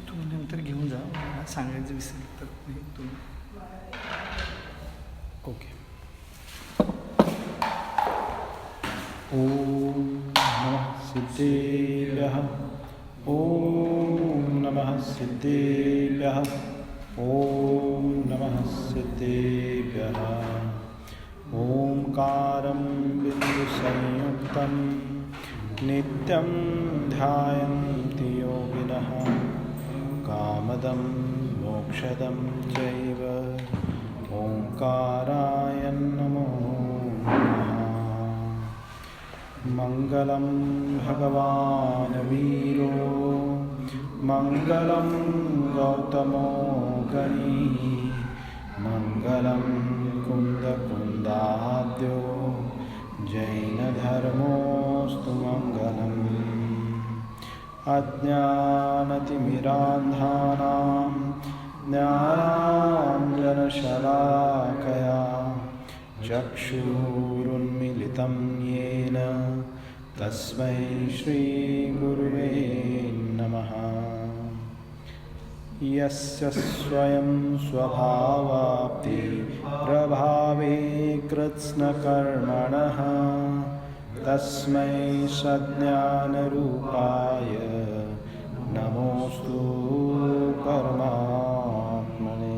तू नंतर घेऊन जा, मला सांगायचं विसरलं तर तू. ओके. ओम नमः सिद्धेभ्यः. ओम नमः सिद्धेभ्यः. ओम नमः सिद्धेभ्यः. ओंकारं बिन्दुसंयुक्तं नित्यं ध्यायन्ति योगिनः. कामदं मोक्षदं चैव ओंकाराय नमो नमः. मंगलं भगवान् वीरो मंगलं गौतमो गणी मंगलं कुन्दकुन्दाद्यो जैनधर्मोऽस्तु मंगलम्. अज्ञानतिमिरान्धानां ज्ञानाञ्जनशलाकया चक्षुरुन्मीलितं येन तस्मै श्रीगुरुवे नमः. यस्य स्वयं स्वभावाप्ति प्रभावे कृत्स्नकर्मणः तस्मै सज्ञानरूपाय नमोऽस्तु परमात्मने.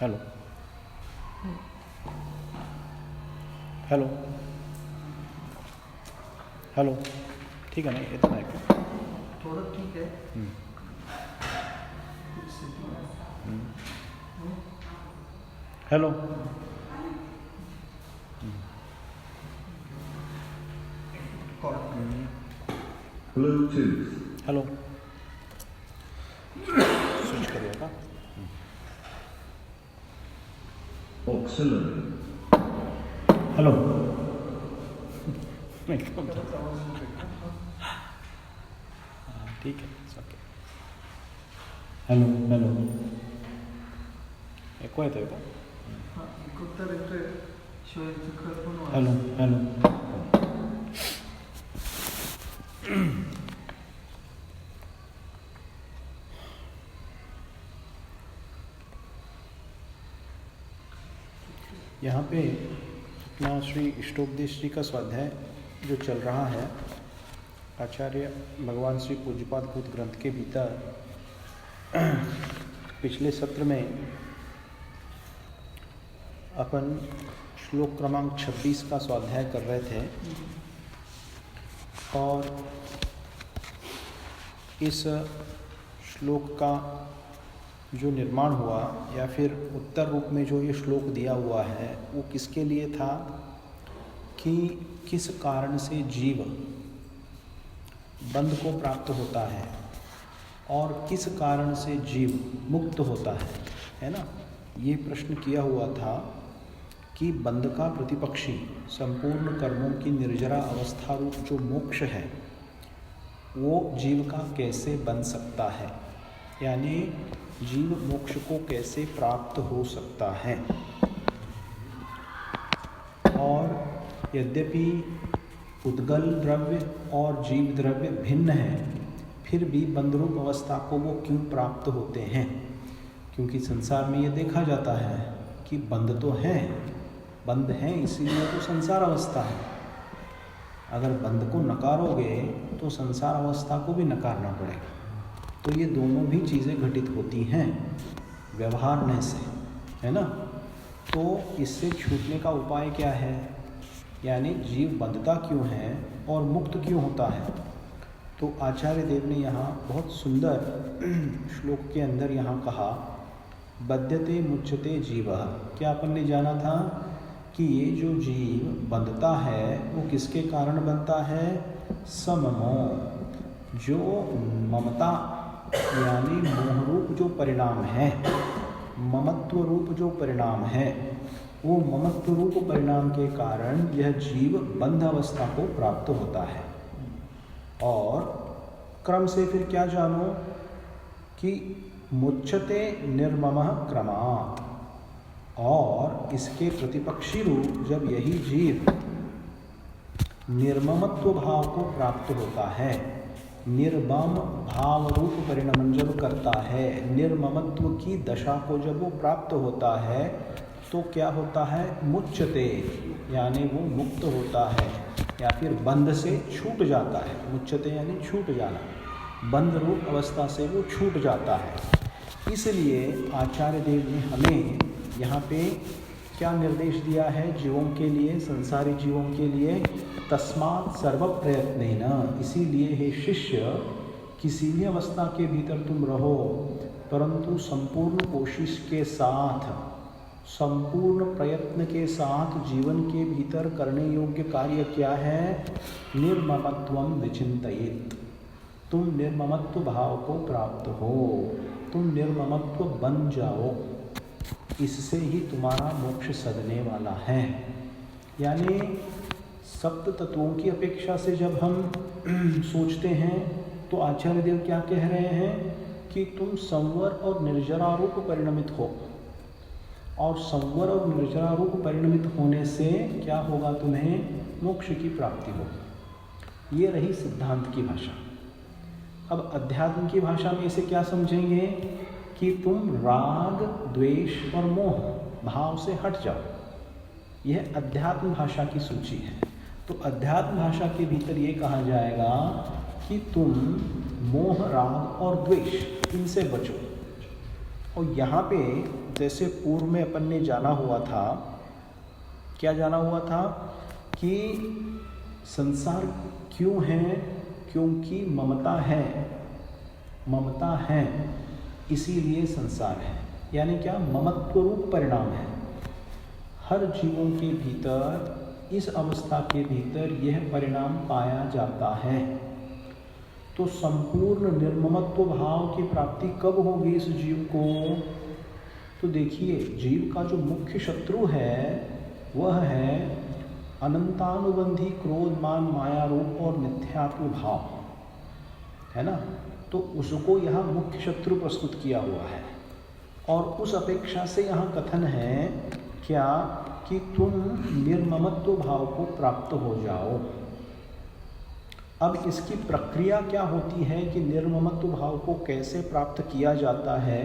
Hello hello hello. ठीक है ना, इतना है थोड़ा ठीक है. हेलो. Bluetooth. हेलो. स्विच करिएगा. Auxiliary. हेलो. ठीक है. Hello hello. एको येतोय का? उत्तर येतोय. शिवाय खरं हेलो हेलो. यहाँ पे अपना श्री इष्टोपदेश जी का स्वाध्याय जो चल रहा है, आचार्य भगवान श्री पूज्यपाद भूत ग्रंथ के भीतर पिछले सत्र में अपन श्लोक क्रमांक 26 का स्वाध्याय कर रहे थे और इस श्लोक का जो निर्माण हुआ या फिर उत्तर रूप में जो ये श्लोक दिया हुआ है वो किसके लिए था कि किस कारण से जीव बंध को प्राप्त होता है और किस कारण से जीव मुक्त होता है ना. ये प्रश्न किया हुआ था कि बंध का प्रतिपक्षी संपूर्ण कर्मों की निर्जरा अवस्था रूप जो मोक्ष है वो जीव का कैसे बन सकता है, यानी जीव मोक्ष को कैसे प्राप्त हो सकता है. और यद्यपि उद्गल द्रव्य और जीव द्रव्य भिन्न है, फिर भी बंधरूप अवस्था को वो क्यों प्राप्त होते हैं? क्योंकि संसार में ये देखा जाता है कि बंध तो हैं, बंध हैं इसीलिए तो संसार अवस्था है. अगर बंध को नकारोगे तो संसार अवस्था को भी नकारना पड़ेगा. तो ये दोनों भी चीज़ें घटित होती हैं व्यवहारने से, है ना. तो इससे छूटने का उपाय क्या है, यानी जीव बंधता क्यों है और मुक्त क्यों होता है. तो आचार्य देव ने यहाँ बहुत सुंदर श्लोक के अंदर यहाँ कहा, बध्यते मुच्यते जीवः. क्या अपन ने जाना था कि ये जो जीव बंधता है वो किसके कारण बनता है? सममो, जो ममता यानी मोह रूप जो परिणाम है, ममत्व रूप जो परिणाम है, वो ममत्व रूप परिणाम के कारण यह जीव बंध अवस्था को प्राप्त होता है. और क्रम से फिर क्या जानो कि मुच्यते निर्ममः क्रमात्, और इसके प्रतिपक्षी रूप जब यही जीव निर्ममत्व भाव को प्राप्त होता है, निर्मम भाव रूप परिणमन जब करता है, निर्ममत्व की दशा को जब वो प्राप्त होता है तो क्या होता है, मुच्यते, यानी वो मुक्त होता है या फिर बंध से छूट जाता है। मुच्यते यानी छूट जाना, बंध रूप अवस्था से वो छूट जाता है। इसलिए आचार्य देव ने हमें यहाँ पे क्या निर्देश दिया है जीवों के लिए, संसारी जीवों के लिए, तस्मात् सर्व प्रयत्नेन, इसीलिए हे शिष्य किसी भी अवस्था के भीतर तुम रहो परंतु संपूर्ण कोशिश के साथ, संपूर्ण प्रयत्न के साथ जीवन के भीतर करने योग्य कार्य क्या है, निर्ममत्वम विचिंतयेत्, तुम निर्ममत्व भाव को प्राप्त हो, तुम निर्ममत्व बन जाओ, इससे ही तुम्हारा मोक्ष सदने वाला है। यानी सप्त तत्वों की अपेक्षा से जब हम सोचते हैं तो आचार्य देव क्या कह रहे हैं कि तुम संवर और निर्जरा रूप परिणमित हो, और संवर और निर्जरा रूप परिणमित होने से क्या होगा, तुम्हें मोक्ष की प्राप्ति होगी। ये रही सिद्धांत की भाषा। अब अध्यात्म की भाषा में इसे क्या समझेंगे कि तुम राग, द्वेष और मोह भाव से हट जाओ। यह अध्यात्म भाषा की सूची है। तो अध्यात्म भाषा के भीतर ये कहा जाएगा कि तुम मोह, राग और द्वेष इनसे बचो। और यहाँ पे जैसे पूर्व में अपन ने जाना हुआ था, क्या जाना हुआ था कि संसार क्यों है, क्योंकि ममता है, ममता है इसीलिए संसार है। यानी क्या, ममत्व रूप परिणाम है। हर जीवों के भीतर, इस अवस्था के भीतर यह परिणाम पाया जाता है। तो संपूर्ण निर्ममत्व भाव की प्राप्ति कब होगी इस जीव को? तो देखिए, जीव का जो मुख्य शत्रु है वह है अनंतानुबंधी क्रोध, मान, माया रूप और मिथ्यात्व भाव, है ना। तो उसको यहाँ मुख्य शत्रु प्रस्तुत किया हुआ है, और उस अपेक्षा से यहाँ कथन है क्या कि तुम निर्ममत्व भाव को प्राप्त हो जाओ। अब इसकी प्रक्रिया क्या होती है कि निर्ममत्व भाव को कैसे प्राप्त किया जाता है,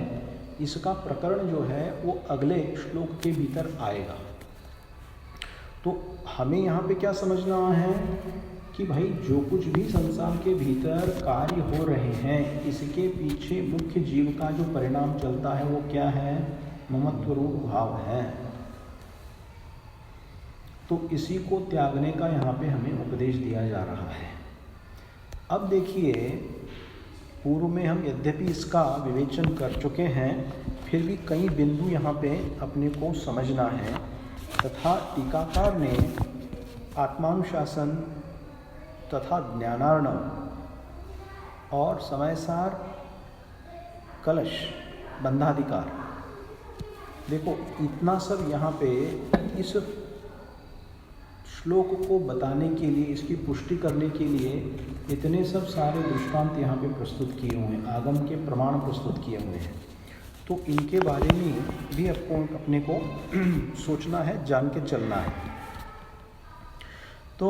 इसका प्रकरण जो है वो अगले श्लोक के भीतर आएगा। तो हमें यहाँ पे क्या समझना है कि भाई जो कुछ भी संसार के भीतर कार्य हो रहे हैं, इसके पीछे मुख्य जीव का जो परिणाम चलता है वो क्या है, ममत्व रूप भाव है। तो इसी को त्यागने का यहाँ पे हमें उपदेश दिया जा रहा है। अब देखिए, पूर्व में हम यद्यपि इसका विवेचन कर चुके हैं, फिर भी कई बिंदु यहाँ पे अपने को समझना है। तथा टीकाकार ने आत्मानुशासन तथा ज्ञानार्णव और समयसार, कलश, बंधाधिकार, देखो इतना सब यहाँ पे इस श्लोक को बताने के लिए, इसकी पुष्टि करने के लिए इतने सब सारे दृष्टांत यहाँ पे प्रस्तुत किए हुए हैं, आगम के प्रमाण प्रस्तुत किए हुए हैं। तो इनके बारे में भी अपने को सोचना है, जान के चलना है। तो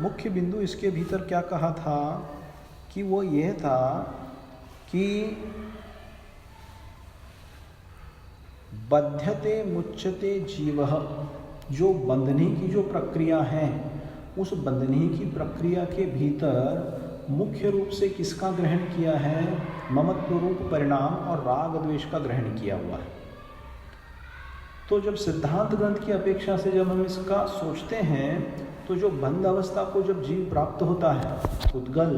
मुख्य बिंदु इसके भीतर क्या कहा था कि वो यह था कि बध्यते मुच्यते जीवः, जो बंधने की जो प्रक्रिया है, उस बंधने की प्रक्रिया के भीतर मुख्य रूप से किसका ग्रहण किया है, ममत्व रूप परिणाम और राग द्वेष का ग्रहण किया हुआ है। तो जब सिद्धांत ग्रंथ की अपेक्षा से जब हम इसका सोचते हैं, तो जो बंध अवस्था को जब जीव प्राप्त होता है, उद्गल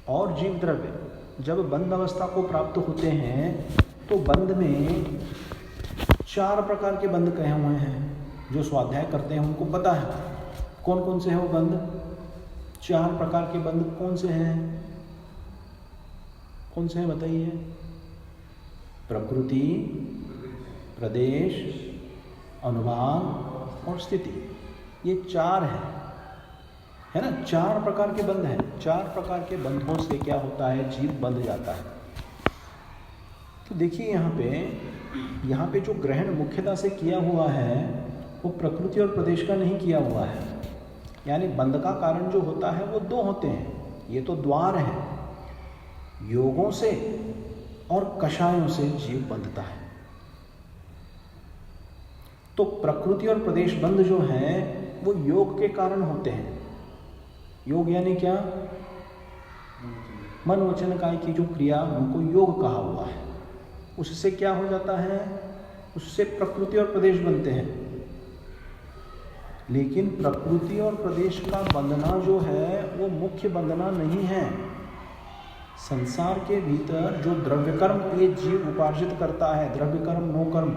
और जीव द्रव्य जब बंध अवस्था को प्राप्त होते हैं, तो बंध में 4 प्रकार के बंध कहे हुए हैं। जो स्वाध्याय करते हैं उनको पता है कौन कौन से हैं वो बंध। 4 प्रकार के बंध कौन से हैं, कौन से हैं बताइए? प्रकृति, प्रदेश, अनुभाग और स्थिति, ये 4 है ना। 4 प्रकार के बंध हैं। 4 प्रकार के बंधों से क्या होता है, जीव बंध जाता है। तो देखिए यहाँ पे यहाँ पे जो ग्रहण मुख्यतः से किया हुआ है वो प्रकृति और प्रदेश का नहीं किया हुआ है। यानी बंध का कारण जो होता है वो दो होते हैं, ये तो द्वार है, योगों से और कषायों से जीव बंधता है। तो प्रकृति और प्रदेश बंध जो है वो योग के कारण होते हैं। योग यानी क्या? मन वचन काय की जो क्रिया, उनको योग कहा हुआ है। उससे क्या हो जाता है? उससे प्रकृति और प्रदेश बनते हैं। लेकिन प्रकृति और प्रदेश का बंधना जो है वो मुख्य बंधना नहीं है। संसार के भीतर जो द्रव्य कर्म ये जीव उपार्जित करता है, द्रव्य कर्म नो कर्म,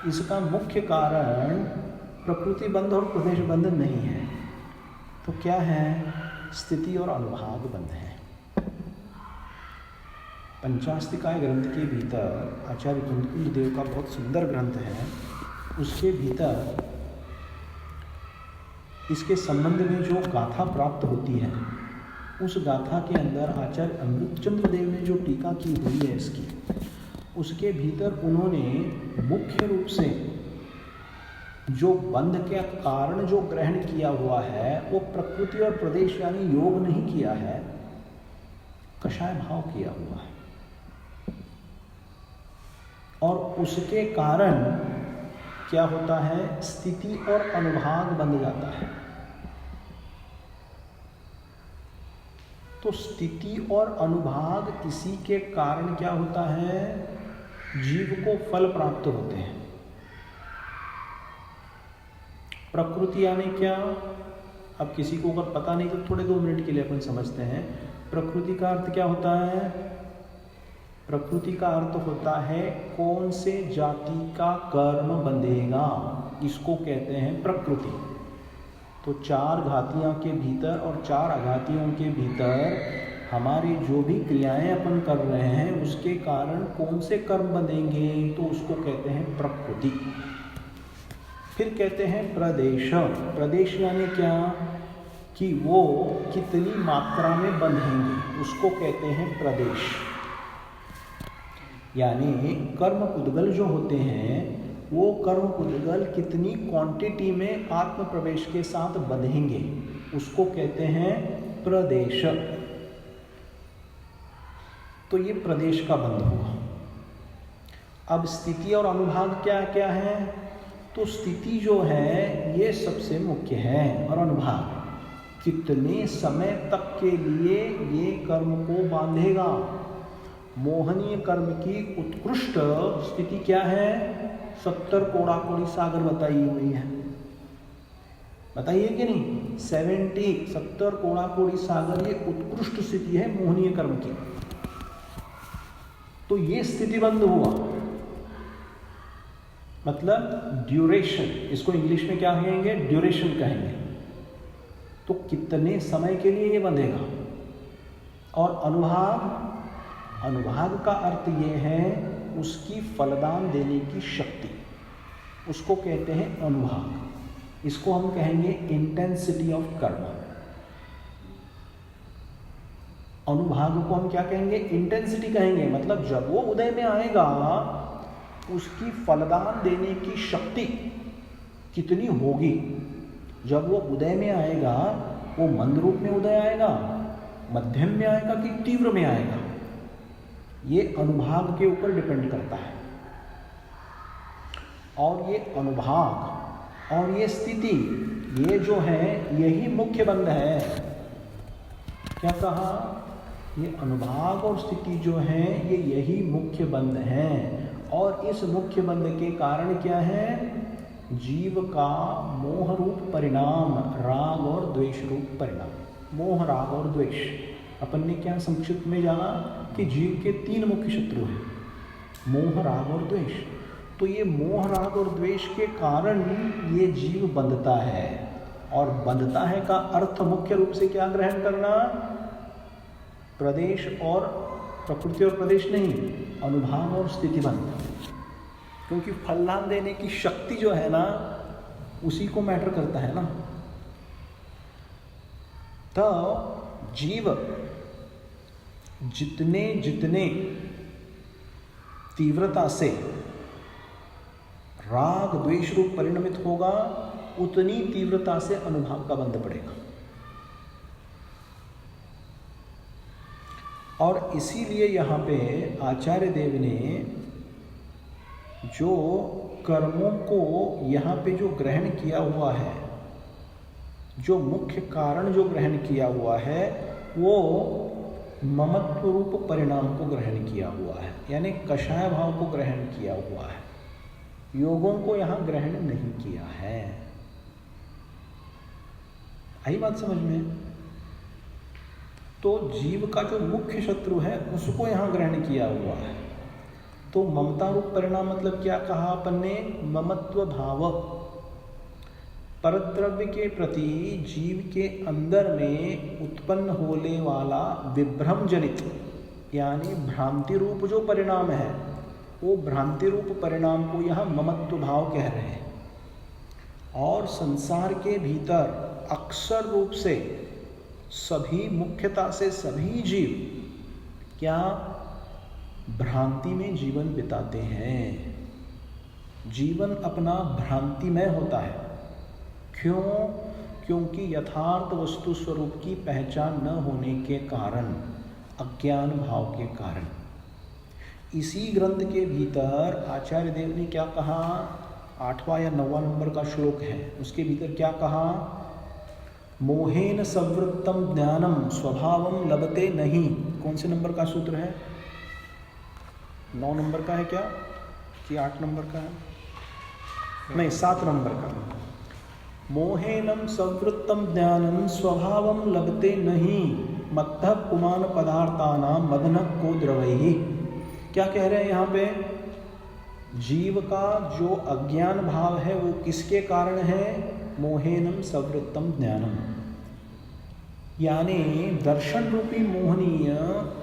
इसका मुख्य कारण प्रकृति बंध और प्रदेश बंध नहीं है। तो क्या है? स्थिति और अनुभाग बंध है। पंचास्तिकाय ग्रंथ के भीतर आचार्य कुंतकुंज देव का बहुत सुंदर ग्रंथ है, उसके भीतर इसके संबंध में जो गाथा प्राप्त होती है, उस गाथा के अंदर आचार्य अमृतचंद्र देव ने जो टीका की हुई है इसकी, उसके भीतर उन्होंने मुख्य रूप से जो बंध के कारण जो ग्रहण किया हुआ है वो प्रकृति और प्रदेश यानी योग नहीं किया है, कषाय भाव किया हुआ है। और उसके कारण क्या होता है? स्थिति और अनुभाग बन जाता है। तो स्थिति और अनुभाग इसी के कारण क्या होता है? जीव को फल प्राप्त होते हैं। प्रकृति यानी क्या? अब किसी को अगर पता नहीं तो थोड़े 2 मिनट के लिए अपन समझते हैं। प्रकृति का अर्थ क्या होता है? प्रकृति का अर्थ होता है कौन से जाति का कर्म बंधेगा, इसको कहते हैं प्रकृति। तो 4 घातियों के भीतर और 4 अघातियों के भीतर हमारी जो भी क्रियाएं अपन कर रहे हैं उसके कारण कौन से कर्म बंधेंगे, तो उसको कहते हैं प्रकृति। फिर कहते हैं प्रदेश। प्रदेश यानी क्या? कि वो कितनी मात्रा में बंधेंगे, उसको कहते हैं प्रदेश। यानी कर्म उद्गल जो होते हैं वो कर्म उद्गल कितनी क्वांटिटी में आत्म प्रवेश के साथ बंधेंगे, उसको कहते हैं प्रदेश। तो ये प्रदेश का बंध हुआ। अब स्थिति और अनुभाग क्या क्या है? तो स्थिति जो है ये सबसे मुख्य है, और अनुभाग कितने समय तक के लिए ये कर्म को बांधेगा। मोहनीय कर्म की उत्कृष्ट स्थिति क्या है? 70 कोड़ा कोड़ी सागर बताई हुई है, बताइए कि नहीं? 70 कोड़ा कोड़ी सागर ये उत्कृष्ट स्थिति है मोहनीय कर्म की। तो ये स्थिति बंद हुआ, मतलब ड्यूरेशन, इसको इंग्लिश में क्या कहेंगे? ड्यूरेशन कहेंगे। तो कितने समय के लिए ये बंधेगा। और अनुभाग, अनुभाग का अर्थ ये है उसकी फलदान देने की शक्ति, उसको कहते हैं अनुभाग। इसको हम कहेंगे इंटेंसिटी ऑफ कर्म। अनुभाग को हम क्या कहेंगे? इंटेंसिटी कहेंगे। मतलब जब वो उदय में आएगा उसकी फलदान देने की शक्ति कितनी होगी। जब वो उदय में आएगा वो मंद रूप में उदय आएगा, मध्यम में आएगा कि तीव्र में आएगा, ये अनुभाग के ऊपर डिपेंड करता है। और ये अनुभाग और ये स्थिति, ये जो है यही मुख्य बंध है। क्या कहा? ये अनुभाग और स्थिति जो है ये यही मुख्य बंध है। और इस मुख्य बंध के कारण क्या है? जीव का मोह रूप परिणाम, राग और द्वेष रूप परिणाम। मोह, राग और द्वेष, अपन ने क्या संक्षिप्त में जाना कि जीव के 3 मुख्य शत्रु हैं, मोह, राग और द्वेष। तो ये मोह, राग और द्वेष के कारण ये जीव बंधता है। और बंधता है का अर्थ मुख्य रूप से क्या ग्रहण करना? प्रदेश और प्रकृति और प्रदेश नहीं, अनुभाग और स्थिति बंध। क्योंकि फलदान देने की शक्ति जो है ना उसी को मैटर करता है ना। तो जीव जितने जितने तीव्रता से राग द्वेष रूप परिणमित होगा, उतनी तीव्रता से अनुभाव का बंध पड़ेगा। और इसीलिए यहाँ पे आचार्य देव ने जो कर्मों को यहाँ पे जो ग्रहण किया हुआ है, जो मुख्य कारण जो ग्रहण किया हुआ है, वो ममत्व रूप परिणाम को ग्रहण किया हुआ है, यानी कषाय भाव को ग्रहण किया हुआ है, योगों को यहाँ ग्रहण नहीं किया है। आई बात समझ में? तो जीव का जो मुख्य शत्रु है उसको यहाँ ग्रहण किया हुआ है। तो ममता रूप परिणाम मतलब क्या कहा अपन ने? ममत्व भाव, परद्रव्य के प्रति जीव के अंदर में उत्पन्न होने वाला विभ्रम जनित यानी भ्रांति रूप जो परिणाम है, वो भ्रांति रूप परिणाम को यहाँ ममत्व भाव कह रहे हैं। और संसार के भीतर अक्सर रूप से सभी, मुख्यता से सभी जीव क्या भ्रांति में जीवन बिताते हैं। जीवन अपना भ्रांतिमय होता है। क्यों? क्योंकि यथार्थ वस्तु स्वरूप की पहचान न होने के कारण, अज्ञान भाव के कारण। इसी ग्रंथ के भीतर आचार्य देव ने क्या कहा? 8वां या 9वां नंबर का श्लोक है, उसके भीतर क्या कहा? मोहेन संवृत्तम ज्ञानम स्वभावम लभते नहीं। कौन से नंबर का सूत्र है? 9 नंबर का है क्या कि 8 नंबर का है? नहीं, 7 नंबर का। मोहेनम संवृत्तम ज्ञानम स्वभावम लभते नहीं मत्तः पुमान पदार्थानाम मदन को द्रवैहि। क्या कह रहे हैं यहाँ पे? जीव का जो अज्ञान भाव है वो किसके कारण है? मोहेनम संवृत्तम ज्ञानम, यानी दर्शन रूपी मोहनीय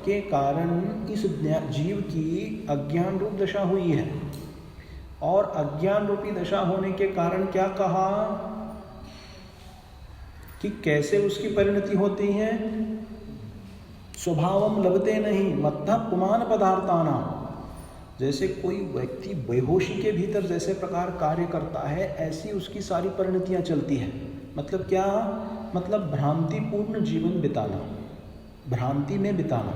के कारण इस जीव की अज्ञान रूप दशा हुई है। और अज्ञान रूपी दशा होने के कारण क्या कहा कि कैसे उसकी परिणति होती है? स्वभावम लभते नहीं मत्तः पुमान पदार्थाना। जैसे कोई व्यक्ति बेहोशी के भीतर जैसे प्रकार कार्य करता है, ऐसी उसकी सारी परिणतियां चलती हैं। मतलब क्या? मतलब भ्रांतिपूर्ण जीवन बिताना, भ्रांति में बिताना।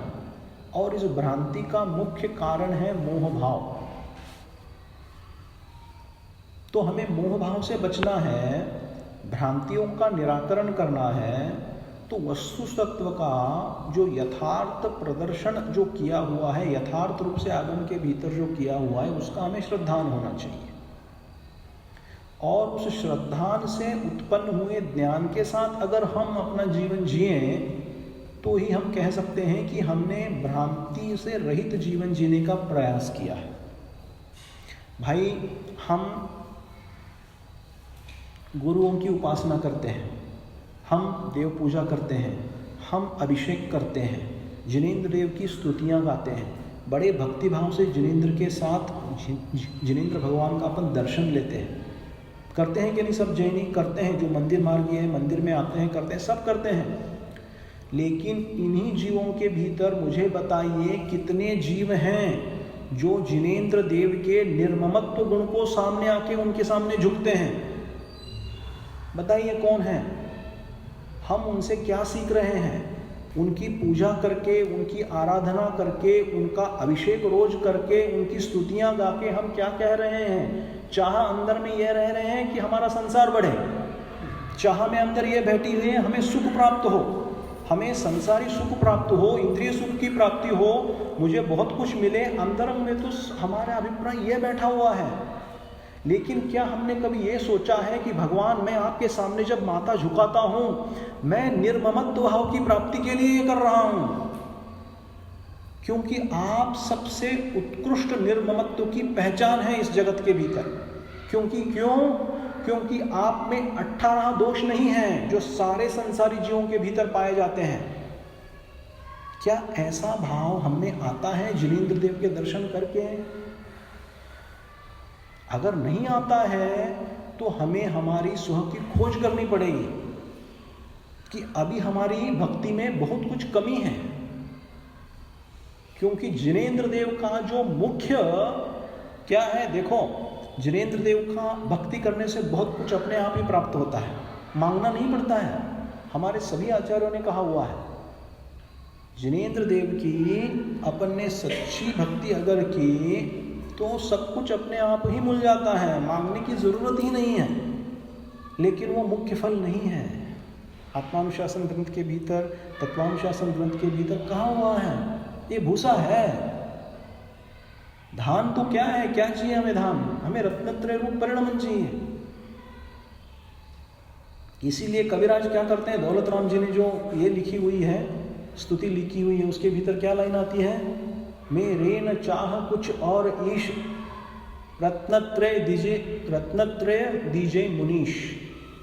और इस भ्रांति का मुख्य कारण है मोह भाव। तो हमें मोह भाव से बचना है, भ्रांतियों का निराकरण करना है। तो वस्तु तत्व का जो यथार्थ प्रदर्शन जो किया हुआ है, यथार्थ रूप से आगम के भीतर जो किया हुआ है, उसका हमें श्रद्धान होना चाहिए। और उस श्रद्धान से उत्पन्न हुए ज्ञान के साथ अगर हम अपना जीवन जिए तो ही हम कह सकते हैं कि हमने भ्रांति से रहित जीवन जीने का प्रयास किया है। भाई, हम गुरुओं की उपासना करते हैं, हम देव पूजा करते हैं, हम अभिषेक करते हैं, जिनेंद्र देव की स्तुतियाँ गाते हैं, बड़े भक्तिभाव से जिनेंद्र के साथ जिनेंद्र भगवान का अपन दर्शन लेते हैं। करते हैं कि नहीं? सब जैनी करते हैं, जो मंदिर मार्गी है, मंदिर में आते हैं, करते हैं, सब करते हैं। लेकिन इन्हीं जीवों के भीतर मुझे बताइए कितने जीव हैं जो जिनेंद्र देव के निर्ममत्व गुण को सामने आके उनके सामने झुकते हैं? बताइए कौन है? हम उनसे क्या सीख रहे हैं? उनकी पूजा करके, उनकी आराधना करके, उनका अभिषेक रोज करके, उनकी स्तुतियां गा के हम क्या कह रहे हैं? चाह अंदर में यह रह रहे हैं कि हमारा संसार बढ़े, चाह में अंदर ये बैठी हुई है हमें सुख प्राप्त हो, हमें संसारी सुख प्राप्त हो, इंद्रिय सुख की प्राप्ति हो, मुझे बहुत कुछ मिले। अंदर में तो हमारा अभिप्राय ये बैठा हुआ है। लेकिन क्या हमने कभी ये सोचा है कि भगवान, मैं आपके सामने जब माथा झुकाता हूँ, मैं निर्ममत्व भाव की प्राप्ति के लिए ये कर रहा हूँ, क्योंकि आप सबसे उत्कृष्ट निर्ममत्व की पहचान है इस जगत के भीतर। क्योंकि आप में 18 दोष नहीं हैं जो सारे संसारी जीवों के भीतर पाए जाते हैं। क्या ऐसा भाव हमें आता है जिनेंद्र देव के दर्शन करके? अगर नहीं आता है तो हमें हमारी सुख की खोज करनी पड़ेगी कि अभी हमारी भक्ति में बहुत कुछ कमी है। क्योंकि जिनेंद्र देव का जो मुख्य क्या है, देखो, जिनेंद्र देव का भक्ति करने से बहुत कुछ अपने आप ही प्राप्त होता है, मांगना नहीं पड़ता है। हमारे सभी आचार्यों ने कहा हुआ है, जिनेंद्र देव की अपन ने सच्ची भक्ति अगर की तो सब कुछ अपने आप ही मिल जाता है, मांगने की जरूरत ही नहीं है। लेकिन वो मुख्य फल नहीं है। आत्मानुशासन ग्रंथ के भीतर, तत्वानुशासन ग्रंथ के भीतर कहा हुआ है, ये भूसा है। धान तो क्या है, क्या चाहिए हमें धान? हमें रत्नत्रय रूप परिणमन चाहिए। इसीलिए कविराज क्या करते हैं, दौलत राम जी ने जो ये लिखी हुई है, स्तुति लिखी हुई है, उसके भीतर क्या लाइन आती है, मेरे न चाह कुछ और ईश, रत्नत्रय दीजे मुनीश।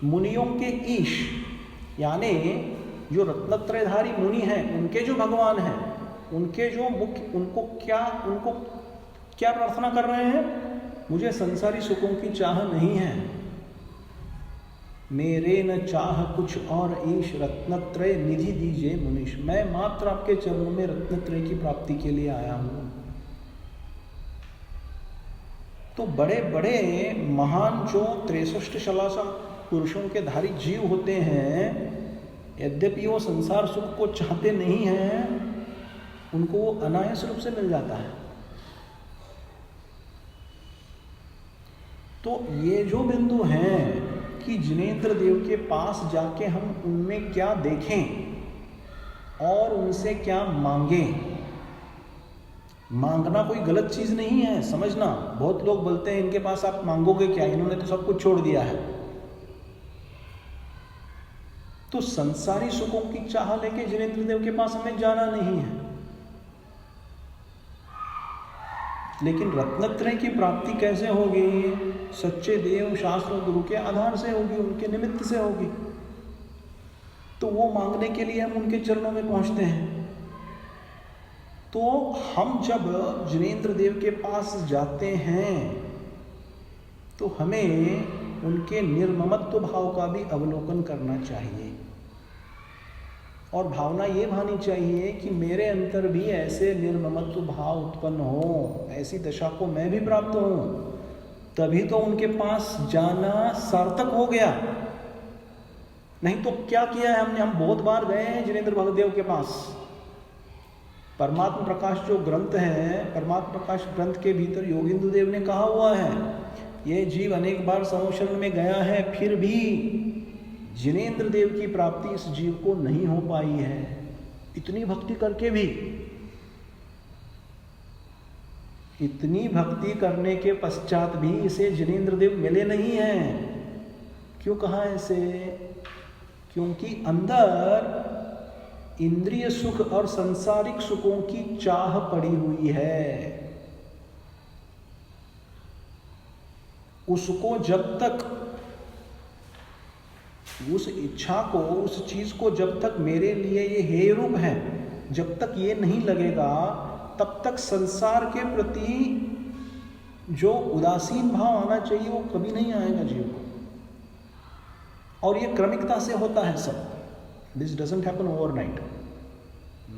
मुनियों के ईश यानी जो रत्नत्रयधारी मुनि हैं, उनके जो भगवान हैं, उनके जो मुख्य, उनको क्या प्रार्थना कर रहे हैं, मुझे संसारी सुखों की चाह नहीं है। मेरे न चाह कुछ और ईश, रत्नत्रय निधि दीजिए मुनीश। मैं मात्र आपके चरणों में रत्नत्रय की प्राप्ति के लिए आया हूं। तो बड़े बड़े महान जो 63 शलासा पुरुषों के धारी जीव होते हैं, यद्यपि वो संसार सुख को चाहते नहीं हैं, उनको वो अनायास रूप से मिल जाता है। तो ये जो बिंदु हैं कि जिनेंद्र देव के पास जाके हम उनमें क्या देखें और उनसे क्या मांगें। मांगना कोई गलत चीज नहीं है, समझना। बहुत लोग बोलते हैं इनके पास आप मांगोगे क्या, इन्होंने तो सब कुछ छोड़ दिया है। तो संसारी सुखों की चाह लेके जिनेंद्र देव के पास हमें जाना नहीं है, लेकिन रत्नत्रय की प्राप्ति कैसे होगी? सच्चे देव शास्त्र गुरु के आधार से होगी, उनके निमित्त से होगी। तो वो मांगने के लिए हम उनके चरणों में पहुंचते हैं। तो हम जब जिनेंद्र देव के पास जाते हैं तो हमें उनके निर्ममत्व भाव का भी अवलोकन करना चाहिए, और भावना ये भानी चाहिए कि मेरे अंतर भी ऐसे निर्ममत्व भाव उत्पन्न हो, ऐसी दशा को मैं भी प्राप्त हूं। तभी तो उनके पास जाना सार्थक हो गया। नहीं तो क्या किया है हमने? हम बहुत बार गए हैं जिनेंद्र भगदेव के पास। परमात्म प्रकाश जो ग्रंथ है, परमात्म प्रकाश ग्रंथ के भीतर योगिंदु देव ने कहा हुआ है, ये जीव अनेक बार संवत्सरण में गया है, फिर भी जिनेंद्र देव की प्राप्ति इस जीव को नहीं हो पाई है। इतनी भक्ति करके भी, इतनी भक्ति करने के पश्चात भी इसे जिनेंद्र देव मिले नहीं हैं। क्यों कहा ऐसे? क्योंकि अंदर इंद्रिय सुख और सांसारिक सुखों की चाह पड़ी हुई है। उसको जब तक, उस इच्छा को, उस चीज को जब तक मेरे लिए ये हेय रूप है, जब तक ये नहीं लगेगा, तब तक संसार के प्रति जो उदासीन भाव आना चाहिए वो कभी नहीं आएगा जीव को। और ये क्रमिकता से होता है सब। This doesn't happen overnight,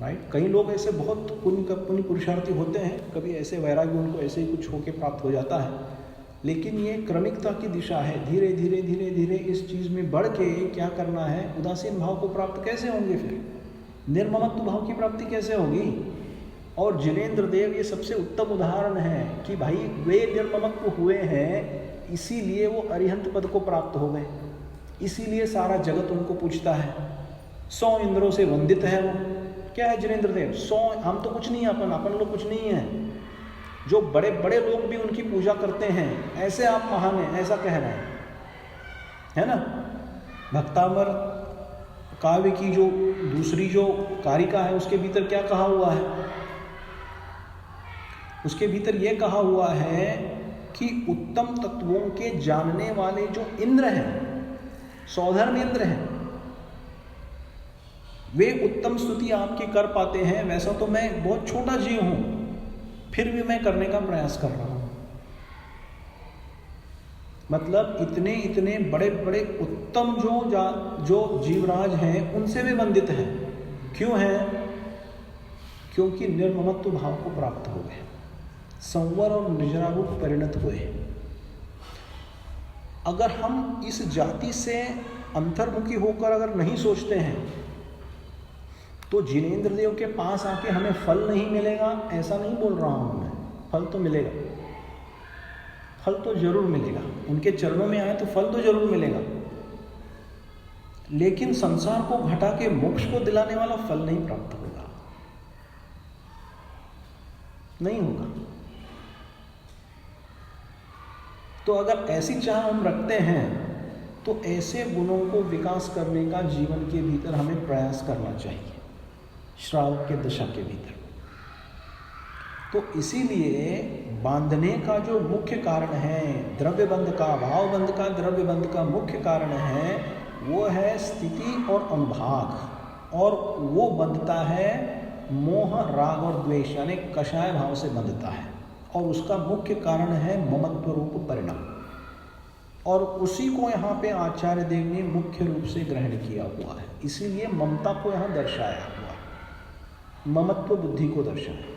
right. कई लोग ऐसे बहुत पुण्य पुरुषार्थी होते हैं, कभी ऐसे वैराग्य उनको ऐसे ही कुछ होके प्राप्त हो जाता है, लेकिन ये क्रमिकता की दिशा है। धीरे धीरे धीरे धीरे इस चीज में बढ़ के क्या करना है, उदासीन भाव को प्राप्त कैसे होंगे, फिर निर्ममत्व भाव की प्राप्ति कैसे होगी। और जिनेंद्र देव ये सबसे उत्तम उदाहरण है कि भाई वे निर्ममत्व हुए हैं, इसीलिए वो अरिहंत पद को प्राप्त हो गए, इसीलिए सारा जगत उनको पूछता है। 100 इंद्रों से वंदित है वो। क्या है जिनेंद्र देव? 100, हम तो कुछ नहीं, अपन लोग कुछ नहीं है। जो बड़े बड़े लोग भी उनकी पूजा करते हैं, ऐसे आप महान हैं, ऐसा कह रहे हैं, है ना। भक्तामर काव्य की जो दूसरी जो कारिका है, उसके भीतर क्या कहा हुआ है? उसके भीतर यह कहा हुआ है कि उत्तम तत्वों के जानने वाले जो इंद्र हैं, सौधर्म इंद्र हैं, वे उत्तम स्तुति आपकी कर पाते हैं। वैसा तो मैं बहुत छोटा जीव हूं, फिर भी मैं करने का प्रयास कर रहा हूं। मतलब इतने इतने बड़े बड़े उत्तम जो जीवराज हैं, उनसे वे वंदित हैं। क्यों हैं? क्योंकि निर्ममत्व भाव को प्राप्त हो गए, संवर और निजरारूप परिणत हुए। अगर हम इस जाति से अंतर्मुखी होकर अगर नहीं सोचते हैं तो जिनेंद्र देव के पास आके हमें फल नहीं मिलेगा, ऐसा नहीं बोल रहा हूँ मैं। फल तो मिलेगा, फल तो जरूर मिलेगा, उनके चरणों में आए तो फल तो जरूर मिलेगा, लेकिन संसार को घटा के मोक्ष को दिलाने वाला फल नहीं प्राप्त होगा, नहीं होगा। तो अगर ऐसी चाह हम रखते हैं तो ऐसे गुणों को विकास करने का जीवन के भीतर हमें प्रयास करना चाहिए, श्रावक के दशा के भीतर। तो इसीलिए बांधने का जो मुख्य कारण है, द्रव्य बंध का, भाव बंध का, द्रव्य बंध का मुख्य कारण है वो है स्थिति और अनुभाग, और वो बंधता है मोह, राग और द्वेष, यानी कषाय भाव से बंधता है, और उसका मुख्य कारण है ममत्व रूप परिणाम। और उसी को यहाँ पे आचार्य देव ने मुख्य रूप से ग्रहण किया हुआ है, इसीलिए ममता को यहाँ दर्शाया हुआ है, ममत्व बुद्धि को दर्शाया।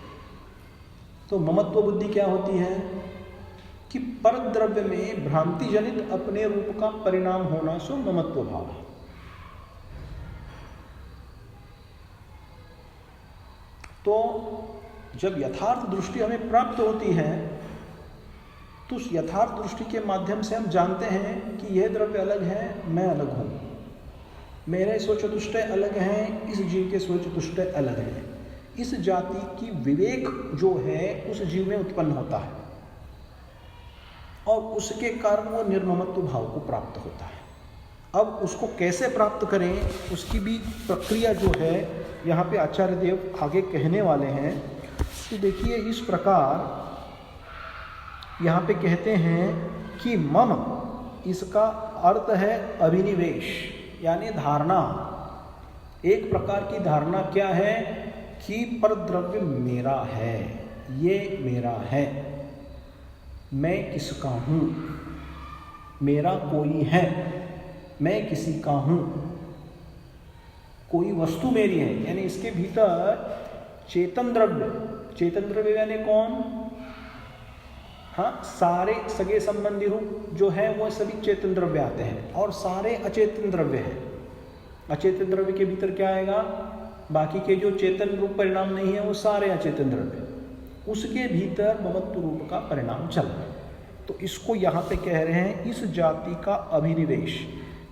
तो ममत्व बुद्धि क्या होती है कि पर द्रव्य में भ्रांति जनित अपने रूप का परिणाम होना सो ममत्व भाव है। तो जब यथार्थ दृष्टि हमें प्राप्त होती है तो उस यथार्थ दृष्टि के माध्यम से हम जानते हैं कि यह द्रव्य अलग है, मैं अलग हूं, मेरे स्वचतुष्टय अलग हैं, इस जीव के स्वचतुष्टय अलग हैं। इस जाति की विवेक जो है उस जीव में उत्पन्न होता है और उसके कारण वो निर्ममत्व भाव को प्राप्त होता है। अब उसको कैसे प्राप्त करें उसकी भी प्रक्रिया जो है यहाँ पे आचार्य देव आगे कहने वाले हैं। तो देखिए इस प्रकार यहाँ पे कहते हैं कि मम, इसका अर्थ है अभिनिवेश, यानी धारणा। एक प्रकार की धारणा क्या है कि परद्रव्य मेरा है, ये मेरा है, मैं किसका हूँ, मेरा कोई है, मैं किसी का हूँ, कोई वस्तु मेरी है। यानी इसके भीतर चेतन द्रव्य, चेतन द्रव्य यानी कौन? हाँ, सारे सगे संबंधी रूप जो है वो सभी चेतन द्रव्य आते हैं, और सारे अचेतन द्रव्य हैं। अचेतन द्रव्य के भीतर क्या आएगा? बाकी के जो चेतन रूप परिणाम नहीं है वो सारे अचेतन द्रव्य, उसके भीतर ममत्व रूप का परिणाम चल रहा है। तो इसको यहाँ पे कह रहे हैं इस जाति का अभिनिवेश,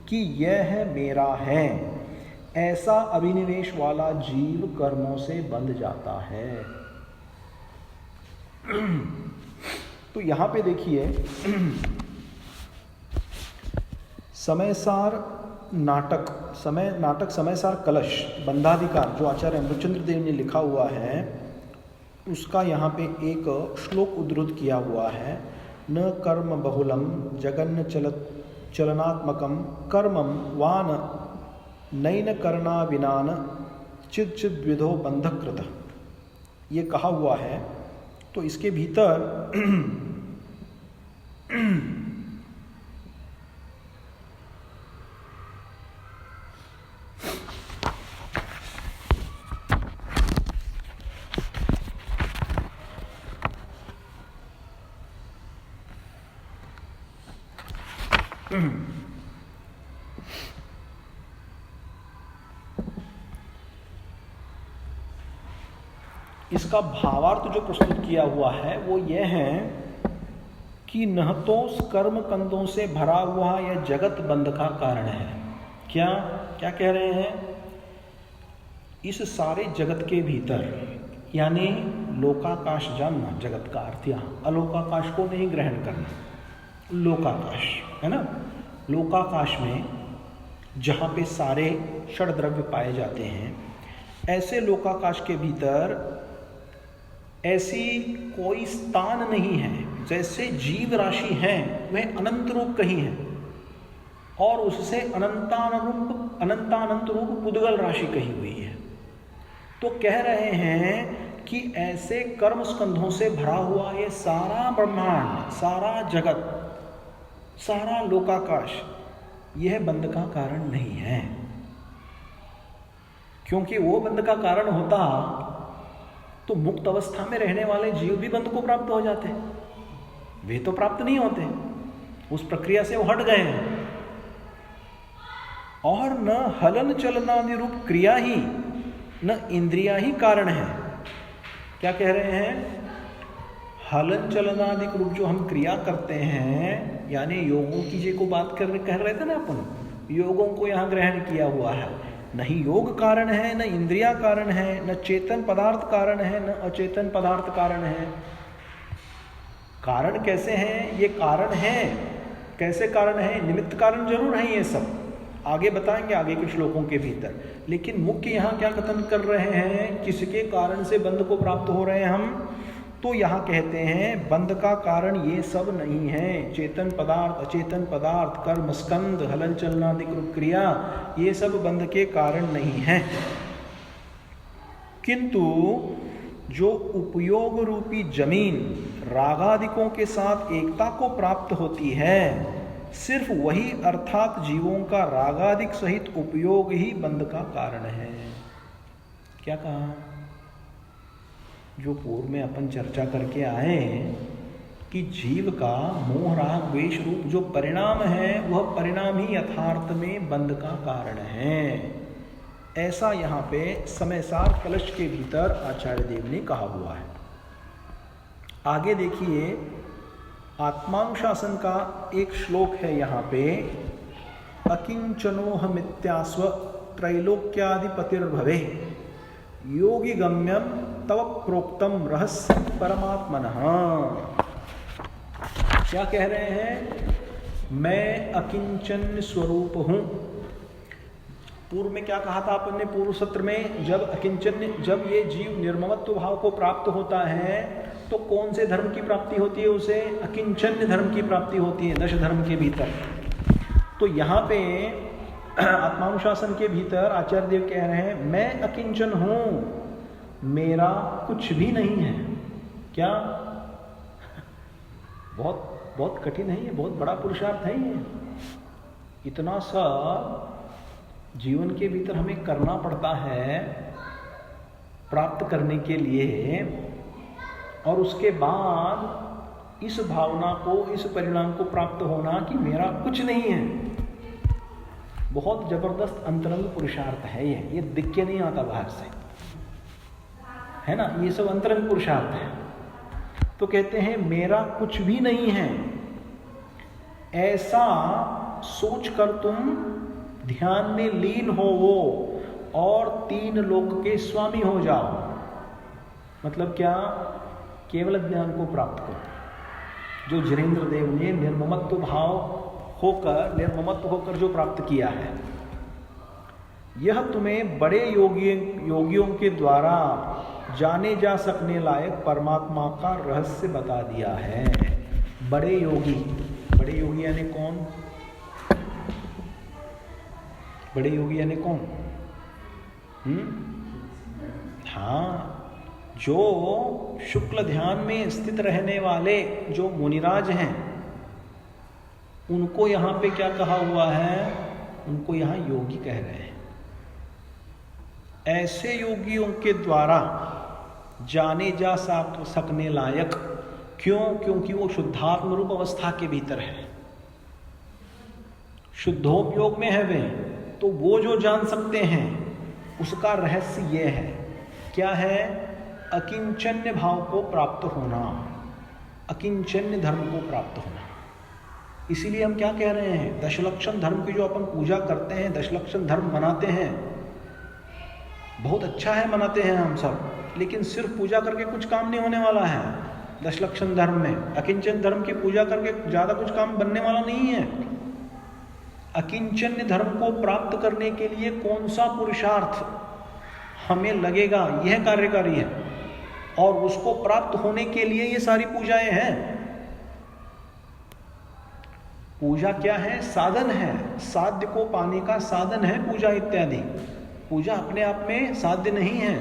कि यह है मेरा है, ऐसा अभिनिवेश वाला जीव कर्मों से बंध जाता है। तो यहाँ पे देखिए समयसार नाटक, समयसार कलश बंधाधिकार जो आचार्य अमृतचंद्र देव ने लिखा हुआ है, उसका यहाँ पे एक श्लोक उद्धृत किया हुआ है। न कर्म बहुलम जगन्न चलनात्मकम कर्मम वान नैन करना विनान चिद विधो बंधकृत, ये कहा हुआ है। तो इसके भीतर इसका भावार्थ जो प्रस्तुत किया हुआ है वो ये है कि न तो कर्म कंदों से भरा हुआ यह जगत बंध का कारण है। क्या क्या कह रहे हैं? इस सारे जगत के भीतर, यानी लोकाकाश जानना, जगत का अर्थ यहाँ अलोकाकाश को नहीं ग्रहण करना, लोकाकाश है ना। लोकाकाश में जहाँ पे सारे षड द्रव्य पाए जाते हैं, ऐसे लोकाकाश के भीतर ऐसी कोई स्थान नहीं है। जैसे जीव राशि हैं वह अनंत रूप कहीं है, और उससे अनंतानंत रूप पुद्गल राशि कही हुई है। तो कह रहे हैं कि ऐसे कर्म स्कंधों से भरा हुआ ये सारा ब्रह्मांड, सारा जगत, सारा लोकाकाश, यह बंध का कारण नहीं है। क्योंकि वो बंध का कारण होता तो मुक्त अवस्था में रहने वाले जीव भी बंध को प्राप्त हो जाते, वे तो प्राप्त नहीं होते। उस प्रक्रिया से वो हट गए हैं। और न हलन चलनादि रूप क्रिया ही न इंद्रिया ही कारण है। क्या कह रहे हैं? हलन चलनादि रूप जो हम क्रिया करते हैं, यानी योगों की जी को बात कह रहे थे ना अपन, योगों को यहाँ ग्रहण किया हुआ है। नहीं योग कारण है, न इंद्रिया कारण है, न चेतन पदार्थ कारण है, न अचेतन पदार्थ कारण है। कारण कैसे हैं? ये कारण है। कैसे कारण है? निमित्त कारण जरूर है ये सब, आगे बताएंगे आगे के श्लोकों के भीतर। लेकिन मुख्य यहाँ क्या कथन कर रहे हैं? किसके कारण से बंध को प्राप्त हो रहे हैं हम? तो यहाँ कहते हैं बंध का कारण ये सब नहीं है। चेतन पदार्थ, अचेतन पदार्थ, कर्म स्कंद, हलन चलनादि क्रिया, ये सब बंध के कारण नहीं है। किंतु जो उपयोग रूपी जमीन रागादिकों के साथ एकता को प्राप्त होती है, सिर्फ वही अर्थात जीवों का रागादिक सहित उपयोग ही बंध का कारण है। क्या कहा? जो पूर्व में अपन चर्चा करके आए कि जीव का मोह राग द्वेष रूप जो परिणाम है, वह परिणाम ही यथार्थ में बंध का कारण है। ऐसा यहाँ पे समयसार कलश के भीतर आचार्य देव ने कहा हुआ है। आगे देखिए, आत्मानुशासन का एक श्लोक है यहाँ पे। अकिंचनोहमित्यास्व त्रैलोक्याधिपतिर्भवे योगी गम्यम तव प्रोक्तम रहस्य परमात्मनः। क्या कह रहे हैं? मैं अकिंचन स्वरूप हूँ। पूर्व में क्या कहा था आपने? पूर्व सत्र में जब ये जीव निर्ममत्व भाव को प्राप्त होता है तो कौन से धर्म की प्राप्ति होती है? उसे अकिंचन्य धर्म की प्राप्ति होती है, दश धर्म के भीतर। तो यहाँ पे आत्मानुशासन के भीतर आचार्य देव कह रहे हैं मैं अकिंचन हूँ, मेरा कुछ भी नहीं है। क्या? बहुत बहुत कठिन है ये, बहुत बड़ा पुरुषार्थ है ये। इतना सा जीवन के भीतर हमें करना पड़ता है प्राप्त करने के लिए, और उसके बाद इस भावना को, इस परिणाम को प्राप्त होना कि मेरा कुछ नहीं है। बहुत जबरदस्त अंतरंग पुरुषार्थ है ये दिख के नहीं आता बाहर से, है ना? ये सब अंतरंग पुरुषार्थ है। तो कहते हैं मेरा कुछ भी नहीं है, ऐसा सोच कर तुम ध्यान में लीन होवो और तीन लोक के स्वामी हो जाओ। मतलब क्या? केवल ज्ञान को प्राप्त करो, जो जिनेंद्र देव ने निर्ममत्व होकर जो प्राप्त किया है। यह तुम्हें बड़े योगियों के द्वारा जाने जा सकने लायक परमात्मा का रहस्य बता दिया है। बड़े योगी यानी कौन? बड़े योगी यानी कौन? हाँ, जो शुक्ल ध्यान में स्थित रहने वाले जो मुनिराज हैं, उनको यहाँ पे क्या कहा हुआ है? उनको यहाँ योगी कह रहे हैं। ऐसे योगियों के द्वारा जाने जा सकने लायक। क्यों? क्योंकि वो शुद्धात्म रूप अवस्था के भीतर है, शुद्धोपयोग में है वे। तो वो जो जान सकते हैं उसका रहस्य ये है। क्या है? अकिंचन्य भाव को प्राप्त होना, अकिंचन्य धर्म को प्राप्त होना। इसीलिए हम क्या कह रहे हैं? दशलक्षण धर्म की जो अपन पूजा करते हैं, दशलक्षण धर्म मनाते हैं, बहुत अच्छा है, मनाते हैं हम सब, लेकिन सिर्फ पूजा करके कुछ काम नहीं होने वाला है। दशलक्षण धर्म में अकिंचन धर्म की पूजा करके ज़्यादा कुछ काम बनने वाला नहीं है। अकिंचन्य धर्म को प्राप्त करने के लिए कौन सा पुरुषार्थ हमें लगेगा, यह कार्यकारी है, और उसको प्राप्त होने के लिए ये सारी पूजाएं हैं। पूजा क्या है? साधन है, साध्य को पाने का साधन है पूजा इत्यादि। पूजा अपने आप में साध्य नहीं है।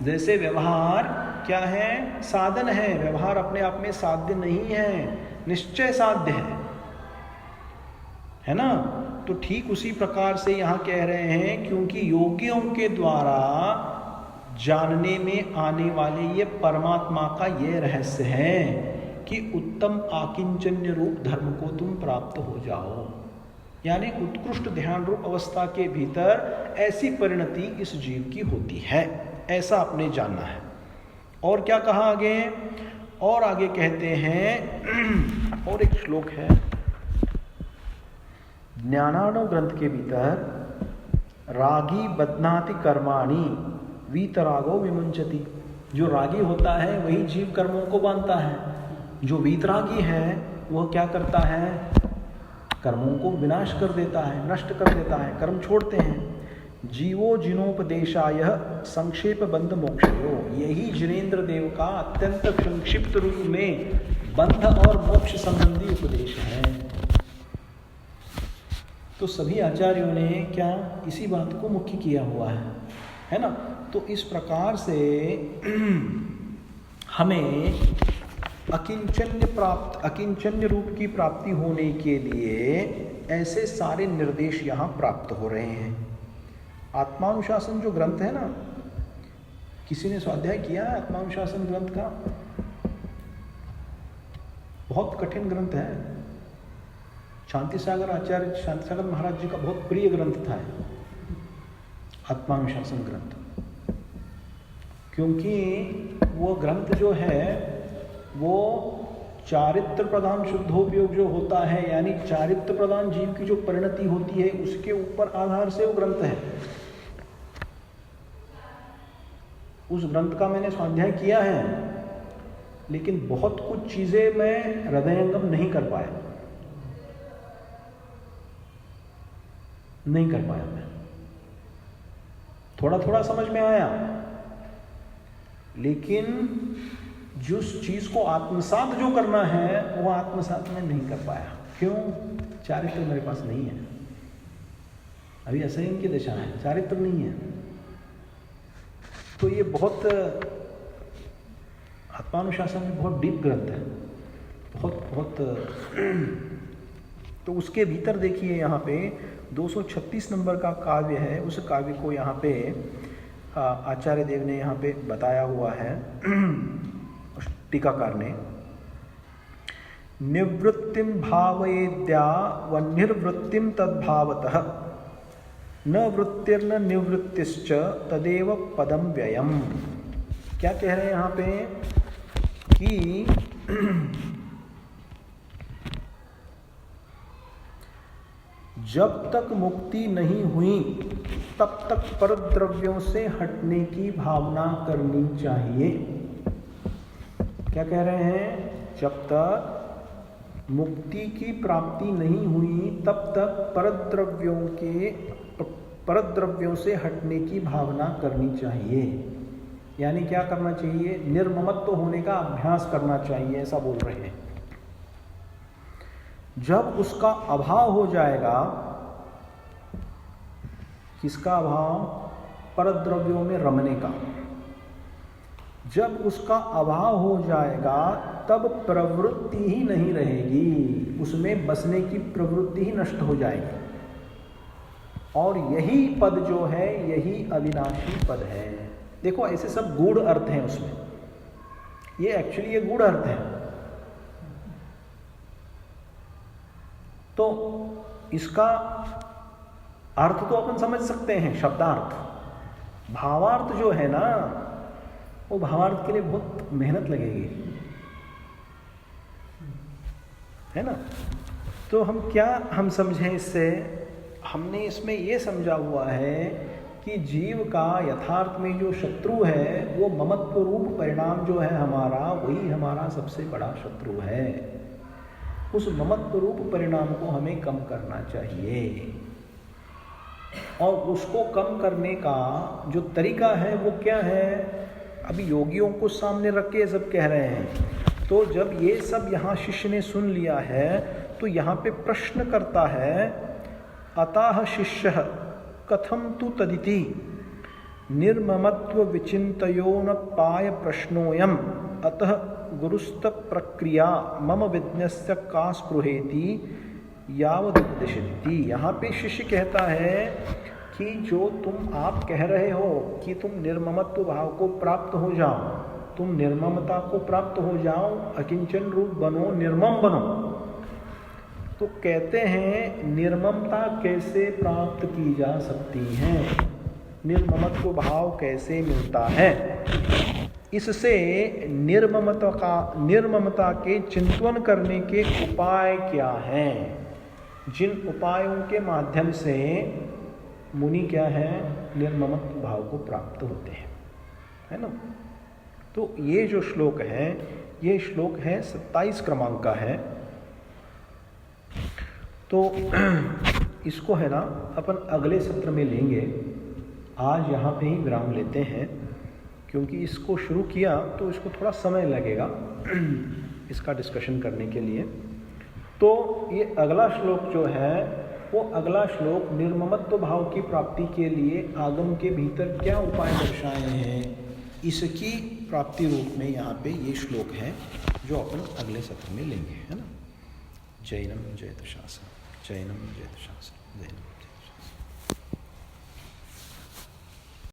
जैसे व्यवहार क्या है? साधन है। व्यवहार अपने आप में साध्य नहीं है, निश्चय साध्य है ना? तो ठीक उसी प्रकार से यहाँ कह रहे हैं, क्योंकि योगियों के द्वारा जानने में आने वाले ये परमात्मा का ये रहस्य है कि उत्तम आकिंचन्य रूप धर्म को तुम प्राप्त हो जाओ, यानी उत्कृष्ट ध्यान रूप अवस्था के भीतर ऐसी परिणति इस जीव की होती है, ऐसा आपने जानना है। और क्या कहा आगे? और आगे कहते हैं, और एक श्लोक है ज्ञानार्णव ग्रंथ के भीतर, रागी बध्नाति कर्माणि वीतरागो विमुंचति। जो रागी होता है वही जीव कर्मों को बांधता है, जो वीतरागी है वह क्या करता है? कर्मों को विनाश कर देता है, नष्ट कर देता है, कर्म छोड़ते हैं। जीवो जिनोपदेशाय संक्षेप बंध मोक्षयो, यही जिनेन्द्र देव का अत्यंत संक्षिप्त रूप में बंध और मोक्ष संबंधी उपदेश है। तो सभी आचार्यों ने क्या इसी बात को मुख्य किया हुआ है ना? तो इस प्रकार से हमें अकिंचन्य रूप की प्राप्ति होने के लिए ऐसे सारे निर्देश यहाँ प्राप्त हो रहे हैं। आत्मानुशासन जो ग्रंथ है ना, किसी ने स्वाध्याय किया है आत्मानुशासन ग्रंथ का? बहुत कठिन ग्रंथ है। शांति सागर आचार्य शांति सागर महाराज जी का बहुत प्रिय ग्रंथ था आत्मानुशासन ग्रंथ, क्योंकि वो ग्रंथ जो है वो चारित्र प्रधान शुद्धोपयोग जो होता है, यानी चारित्र प्रधान जीव की जो परिणति होती है उसके ऊपर आधार से वो ग्रंथ है। उस ग्रंथ का मैंने स्वाध्याय किया है, लेकिन बहुत कुछ चीजें मैं हृदयंगम नहीं कर पाया मैं। थोड़ा थोड़ा समझ में आया, लेकिन जिस चीज को आत्मसात जो करना है वो आत्मसात में नहीं कर पाया। क्यों? चारित्र मेरे पास नहीं है। अभी असंयम की दशा है, चारित्र नहीं है। तो ये बहुत आत्मानुशासन में बहुत डीप ग्रंथ है, बहुत तो उसके भीतर देखिए यहाँ पे 236 नंबर का काव्य है। उस काव्य को यहाँ पे आचार्य देव ने यहाँ पे बताया हुआ है टीकाकार ने। निवृत्तिम भावयेद्या व निर्वृत्तिम तद्भावतः न वृत्तिर्न निवृत्तिश्च तदेव पदम व्ययम। क्या कह रहे हैं यहाँ पे कि जब तक मुक्ति नहीं हुई तब तक परद्रव्यों से हटने की भावना करनी चाहिए। क्या कह रहे हैं? जब तक मुक्ति की प्राप्ति नहीं हुई तब तक परद्रव्यों से हटने की भावना करनी चाहिए। यानी क्या करना चाहिए? निर्ममत्व होने का अभ्यास करना चाहिए, ऐसा बोल रहे हैं। जब उसका अभाव हो जाएगा, किसका अभाव? परद्रव्यों में रमने का। जब उसका अभाव हो जाएगा तब प्रवृत्ति ही नहीं रहेगी, उसमें बसने की प्रवृत्ति ही नष्ट हो जाएगी। और यही पद जो है यही अविनाशी पद है। देखो ऐसे सब गूढ़ अर्थ हैं उसमें, ये एक्चुअली ये गूढ़ अर्थ है। तो इसका अर्थ तो अपन समझ सकते हैं, शब्दार्थ। भावार्थ जो है ना, वो भावार्थ के लिए बहुत मेहनत लगेगी, है ना। तो हम समझें इससे, हमने इसमें ये समझा हुआ है कि जीव का यथार्थ में जो शत्रु है वो ममत्व रूप परिणाम जो है हमारा, वही हमारा सबसे बड़ा शत्रु है। उस ममत्व रूप परिणाम को हमें कम करना चाहिए। और उसको कम करने का जो तरीका है वो क्या है? अभी योगियों को सामने रख के सब कह रहे हैं। तो जब ये सब यहाँ शिष्य ने सुन लिया है तो यहाँ पे प्रश्न करता है, अतः शिष्य कथम तु तदिति निर्ममत्व विचिन्तयो न पाय प्रश्नोयम अतः गुरुस्त प्रक्रिया मम विज्ञस्य का स्पृहेति यावदुपदिशति। यहाँ पे शिष्य कहता है कि जो आप कह रहे हो कि तुम निर्ममत्व भाव को प्राप्त हो जाओ, तुम निर्ममता को प्राप्त हो जाओ, अकिंचन रूप बनो, निर्मम बनो। तो कहते हैं निर्ममता कैसे प्राप्त की जा सकती है, निर्ममत्व भाव कैसे मिलता है। इससे निर्ममता के चिंतन करने के उपाय क्या हैं, जिन उपायों के माध्यम से मुनि क्या है, निर्ममत्व भाव को प्राप्त होते हैं, है ना। तो ये जो श्लोक है, ये श्लोक है 27 क्रमांक का है। तो इसको है ना अपन अगले सत्र में लेंगे, आज यहाँ पे ही विराम लेते हैं, क्योंकि इसको शुरू किया तो इसको थोड़ा समय लगेगा इसका डिस्कशन करने के लिए। तो ये अगला श्लोक जो है, वो अगला श्लोक निर्ममत्व भाव की प्राप्ति के लिए आगम के भीतर क्या उपाय दर्शाए हैं, इसकी प्राप्ति रूप में यहाँ पे ये श्लोक है जो अपन अगले सत्र में लेंगे, है ना। जैनम जयत शासन, जैनम जयत शासन, जैनम।